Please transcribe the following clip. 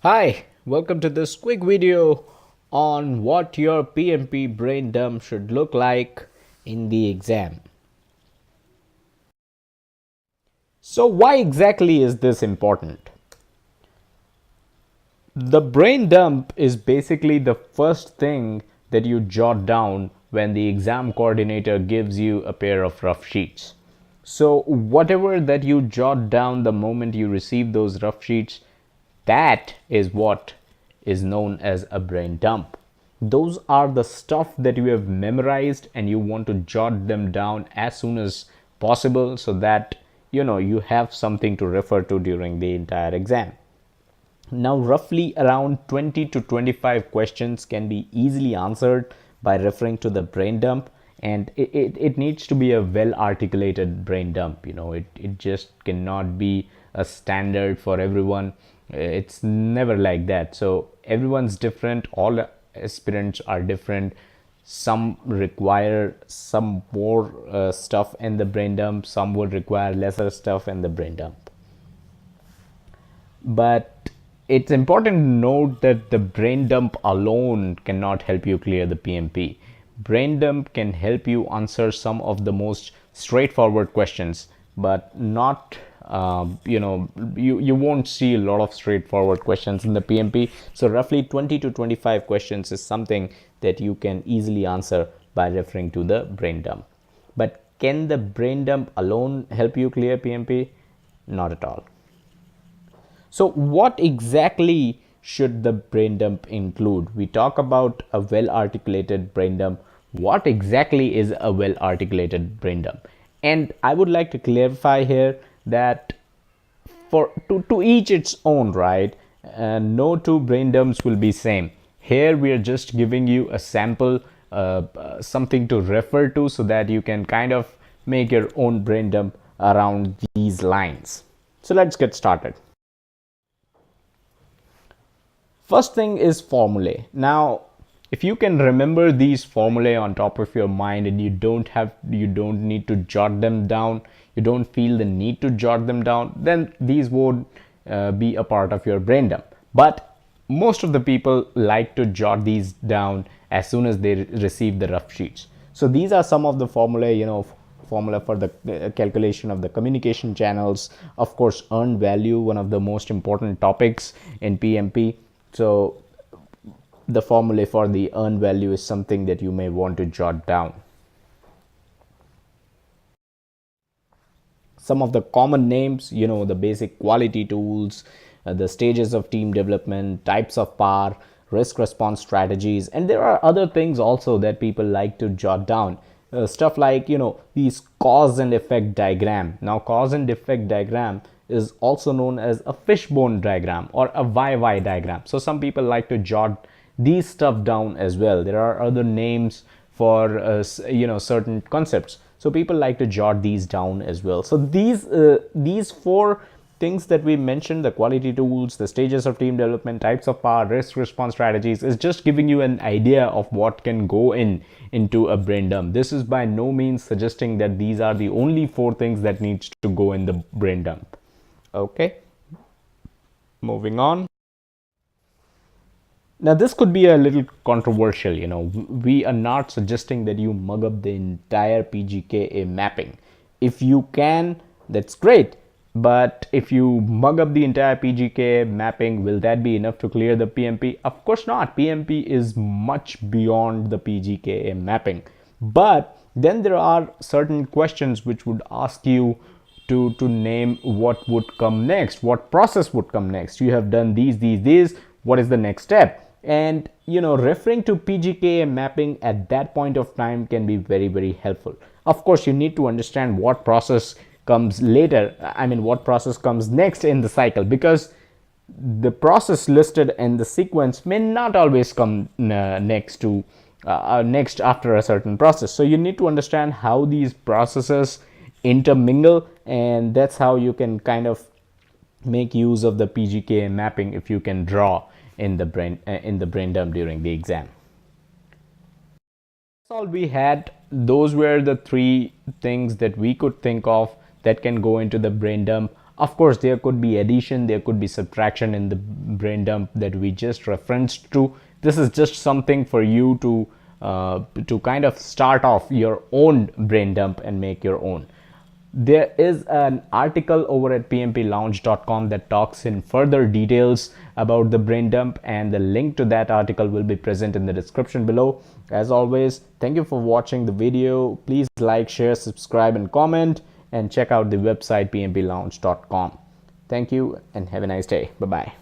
Hi, welcome to this quick video on what your PMP brain dump should look like in the exam. So why exactly is this important? The brain dump is basically the first thing that you jot down when the exam coordinator gives you a pair of rough sheets. So whatever that you jot down the moment you receive those rough sheets, that is what is known as a brain dump. Those are the stuff that you have memorized and you want to jot them down as soon as possible so that you have something to refer to during the entire exam. Now, roughly around 20 to 25 questions can be easily answered by referring to the brain dump, and it needs to be a well articulated brain dump. It just cannot be a standard for everyone. It's never like that. So, everyone's different, all aspirants are different. Some require some more stuff in the brain dump, some would require lesser stuff in the brain dump. But it's important to note that the brain dump alone cannot help you clear the PMP. Brain dump can help you answer some of the most straightforward questions, but not you won't see a lot of straightforward questions in the PMP. So roughly 20 to 25 questions is something that you can easily answer by referring to the brain dump. But can the brain dump alone help you clear PMP? Not at all. So what exactly should the brain dump include? We talk about a well articulated brain dump. What exactly is a well articulated brain dump? And I would like to clarify here that to each its own, right? No two brain dumps will be same. Here we are just giving you a sample, something to refer to so that you can kind of make your own brain dump around these lines. So let's get started. First thing is formulae. Now, if you can remember these formulae on top of your mind and you don't need to jot them down, you don't feel the need to jot them down, then these would be a part of your brain dump. But most of the people like to jot these down as soon as they receive the rough sheets. So these are some of the formulae, formula for the calculation of the communication channels. Of course, earned value, one of the most important topics in PMP. So the formula for the earned value is something that you may want to jot down. Some of the common names, the basic quality tools, the stages of team development, types of power, risk response strategies, and there are other things also that people like to jot down. Stuff like these cause and effect diagram. Now cause and effect diagram is also known as a fishbone diagram or a YY diagram. So some people like to jot these stuff down as well. There are other names for certain concepts, so people like to jot these down as well. So these four things that we mentioned, the quality tools, the stages of team development, types of power, risk response strategies, is just giving you an idea of what can go into a brain dump. This is by no means suggesting that these are the only four things that needs to go in the brain dump. Okay, moving on. Now this could be a little controversial. We are not suggesting that you mug up the entire PGK mapping. If you can, that's great. But if you mug up the entire PGK mapping, will that be enough to clear the PMP? Of course not. PMP is much beyond the PGK mapping. But then there are certain questions which would ask you to name what would come next, what process would come next. You have done these, what is the next step? And referring to PGK mapping at that point of time can be very, very helpful. Of course, you need to understand what process comes later, what process comes next in the cycle, because the process listed in the sequence may not always come next after a certain process. So you need to understand how these processes intermingle, and that's how you can kind of make use of the PGK mapping if you can draw in the brain dump during the exam. That's all we had. Those were the three things that we could think of that can go into the brain dump. Of course, there could be addition, there could be subtraction in the brain dump that we just referenced to. This is just something for you to kind of start off your own brain dump and make your own. There is an article over at pmplounge.com that talks in further details about the brain dump, and the link to that article will be present in the description below. As always, thank you for watching the video. Please like, share, subscribe, and comment, and check out the website pmplounge.com. Thank you and have a nice day. Bye bye.